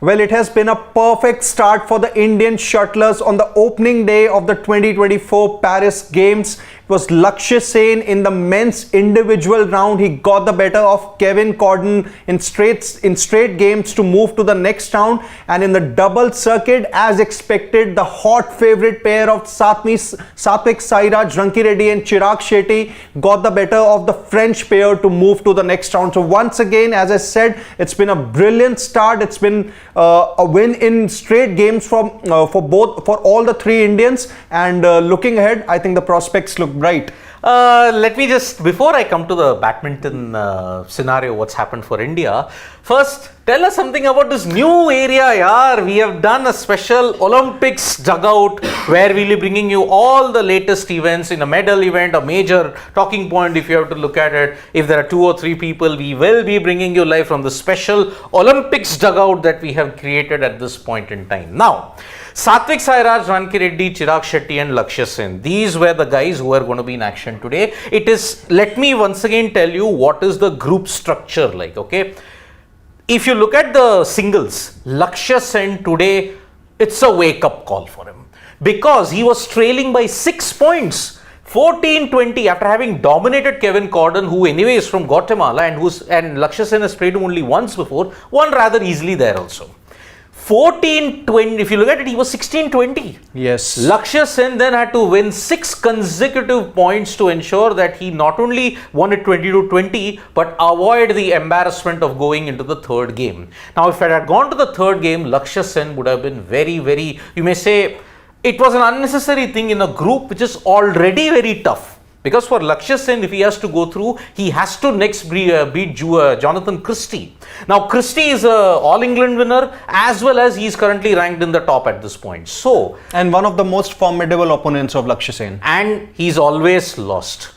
Well, it has been a perfect start for the Indian shuttlers on the opening day of the 2024 Paris Games. It was Lakshya Sen in the men's individual round. He got the better of Kevin Corden in straight games to move to the next round. And in the double circuit, as expected, the hot favorite pair of Satwiksairaj-Chirag and Chirag Shetty got the better of the French pair to move to the next round. So once again, as I said, it's been a brilliant start. It's been a win in straight games for all the three Indians. And looking ahead, I think the prospects look bright. Let me just, before I come to the badminton scenario, what's happened for India, first tell us something about this new area, yaar. We have done a special Olympics dugout where we'll be bringing you all the latest events in a medal event, a major talking point if you have to look at it. If there are 2 or 3 people, we will be bringing you live from the special Olympics dugout that we have created at this point in time. Now, Satwiksairaj-Chirag, Chirag Shetty and Lakshya Sen. These were the guys who are going to be in action today. It is, let me once again tell you what is the group structure like, okay? If you look at the singles, Lakshya Sen today, it's a wake-up call for him. Because he was trailing by 6 points. 14-20 after having dominated Kevin Corden, who anyway is from Guatemala and Lakshya Sen has played him only once before, won rather easily there also. 14-20, if you look at it, he was 16-20. Yes. Lakshya Sen then had to win 6 consecutive points to ensure that he not only won it 20-20, but avoid the embarrassment of going into the third game. Now, if I had gone to the third game, Lakshya Sen would have been very, very, you may say, it was an unnecessary thing in a group which is already very tough. Because for Lakshya Sen, if he has to go through, he has to next beat Jonathan Christie. Now, Christie is an All-England winner as well as he is currently ranked in the top at this point. So, and one of the most formidable opponents of Lakshya Sen. And he's always lost.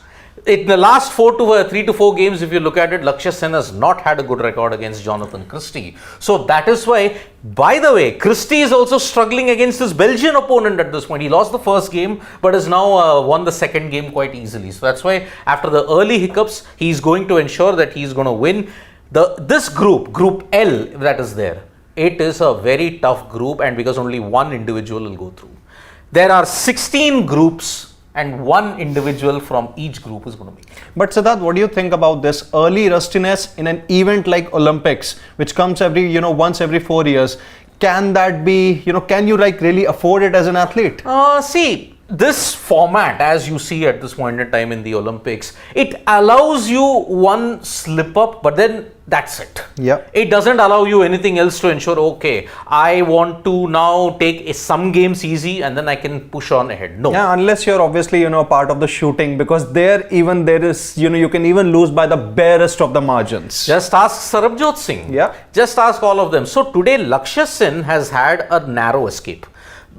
In the last 3 to 4 games, if you look at it, Lakshya Sen has not had a good record against Jonathan Christie. So that is why, by the way, Christie is also struggling against his Belgian opponent at this point. He lost the first game, but has now won the second game quite easily. So that's why, after the early hiccups, he's going to ensure that he's going to win. This group L that is there, it is a very tough group, and because only one individual will go through. There are 16 groups. And one individual from each group is going to be. But Siddharth, what do you think about this early rustiness in an event like Olympics, which comes once every 4 years? Can that be, can you really afford it as an athlete? See, this format, as you see at this point in time in the Olympics, it allows you one slip up, but then that's it. Yeah. It doesn't allow you anything else to ensure, okay, I want to now take some games easy and then I can push on ahead. No. Yeah, unless you're obviously, part of the shooting, because there is, you can even lose by the barest of the margins. Just ask Sarabjot Singh. Yeah. Just ask all of them. So today, Lakshya Sen has had a narrow escape.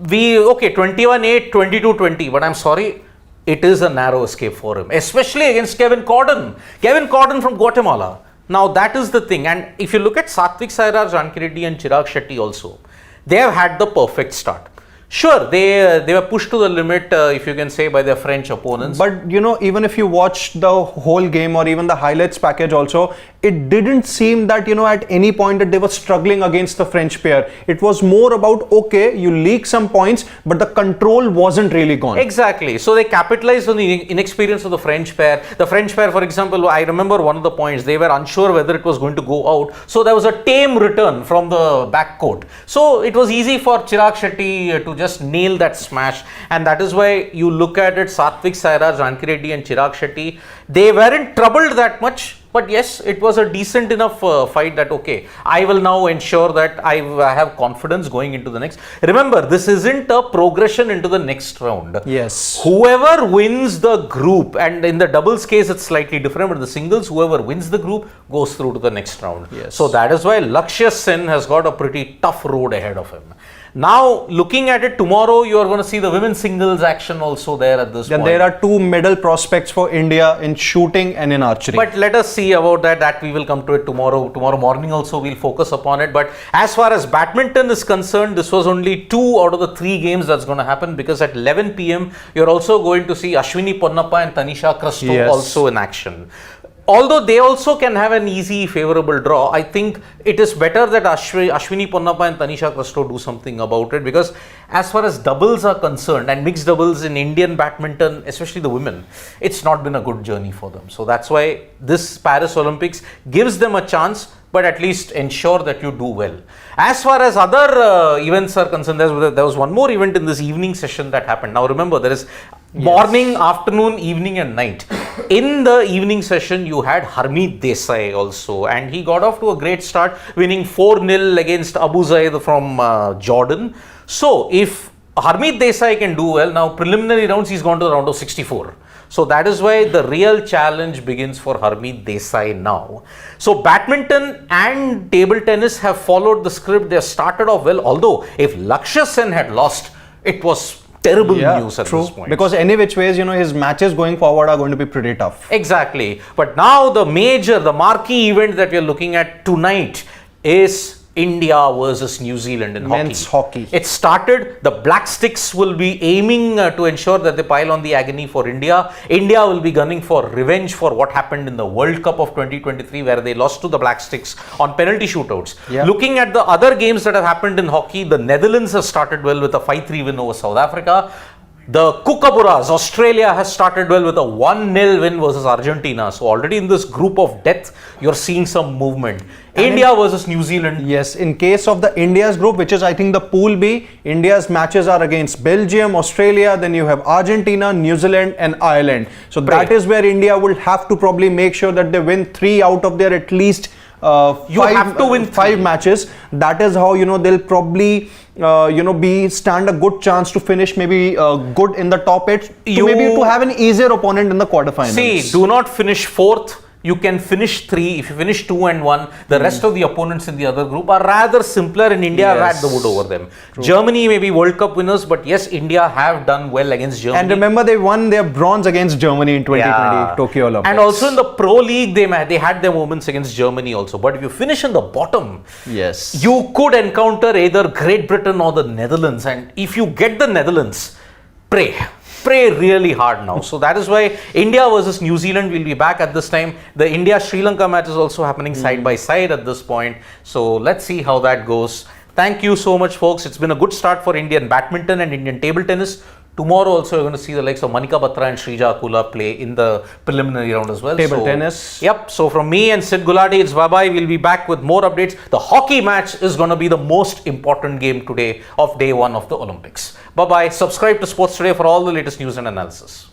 21-8, 22-20, but I'm sorry, it is a narrow escape for him, especially against Kevin Corden. Kevin Corden from Guatemala. Now that is the thing, and if you look at Satwiksairaj-Chirag and Chirag Shetty also, they have had the perfect start. Sure, they were pushed to the limit, if you can say, by their French opponents. But even if you watch the whole game or even the highlights package also, it didn't seem that at any point that they were struggling against the French pair. It was more about, okay, you leak some points, but the control wasn't really gone. Exactly. So they capitalized on the inexperience of the French pair. The French pair, for example, I remember one of the points, they were unsure whether it was going to go out. So there was a tame return from the backcourt. So it was easy for Chirag Shetty to just nail that smash, and that is why you look at it, Satwiksairaj-Chirag and Chirag Shetty, they weren't troubled that much, but yes, it was a decent enough fight that, okay, I will now ensure that I have confidence going into the next. Remember, this isn't a progression into the next round. Yes. Whoever wins the group, and in the doubles case it's slightly different, but the singles, whoever wins the group goes through to the next round. Yes. So that is why Lakshya Sen has got a pretty tough road ahead of him. Now, looking at it, tomorrow you are going to see the women's singles action also there at this point. There are 2 medal prospects for India in shooting and in archery. But let us see about that. That we will come to it tomorrow. Tomorrow morning also we'll focus upon it. But as far as badminton is concerned, this was only 2 out of the 3 games that's going to happen, because at 11 p.m. you're also going to see Ashwini Ponnappa and Tanisha Crusto also in action. although they also can have an easy favorable draw, I think it is better that Ashwini Ponnappa and Tanisha Crusto do something about it, because as far as doubles are concerned and mixed doubles in Indian badminton, especially the women, it's not been a good journey for them. So that's why this Paris Olympics gives them a chance, but at least ensure that you do well. As far as other events are concerned, there was one more event in this evening session that happened. Now remember, there is morning, afternoon, evening and night. In the evening session, you had Harmeet Desai also, and he got off to a great start, winning 4-0 against Abu Zaid from Jordan. So if Harmeet Desai can do well, now preliminary rounds, he's gone to the round of 64. So that is why the real challenge begins for Harmeet Desai now. So badminton and table tennis have followed the script. They have started off well, although if Lakshya Sen had lost, it was terrible news at this point. Because any which ways, his matches going forward are going to be pretty tough. Exactly. But now the marquee event that we are looking at tonight is India versus New Zealand in men's hockey. It started. The Black Sticks will be aiming to ensure that they pile on the agony for India. India will be gunning for revenge for what happened in the World Cup of 2023, where they lost to the Black Sticks on penalty shootouts. Yeah. Looking at the other games that have happened in hockey, the Netherlands has started well with a 5-3 win over South Africa. The Kookaburras, Australia, has started well with a 1-0 win versus Argentina. So already in this group of death, you're seeing some movement. And India versus New Zealand. Yes, in case of the India's group, which is I think the Pool B, India's matches are against Belgium, Australia, then you have Argentina, New Zealand and Ireland. So that is where India will have to probably make sure that they win 3 out of their at least you have to win 5 matches. That is how they'll probably stand a good chance to finish maybe good in the top 8 to have an easier opponent in the quarterfinals. See, do not finish 4th. You can finish 3. If you finish 2 and 1, the rest of the opponents in the other group are rather simpler, and India have had the wood over them. True. Germany may be World Cup winners, but yes, India have done well against Germany. And remember, they won their bronze against Germany in 2020 Tokyo Olympics. And also in the Pro League, they had their moments against Germany also. But if you finish in the bottom, yes, you could encounter either Great Britain or the Netherlands. And if you get the Netherlands, pray really hard now. So that is why India versus New Zealand will be back at this time. The India-Sri Lanka match is also happening side by side at this point. So let's see how that goes. Thank you so much, folks. It's been a good start for Indian badminton and Indian table tennis. Tomorrow also you're going to see the likes of Manika Batra and Shrija Akula play in the preliminary round as well. Table tennis. Yep. So from me and Sid Gulati, it's bye-bye. We'll be back with more updates. The hockey match is going to be the most important game today of day 1 of the Olympics. Bye-bye. Subscribe to Sports Today for all the latest news and analysis.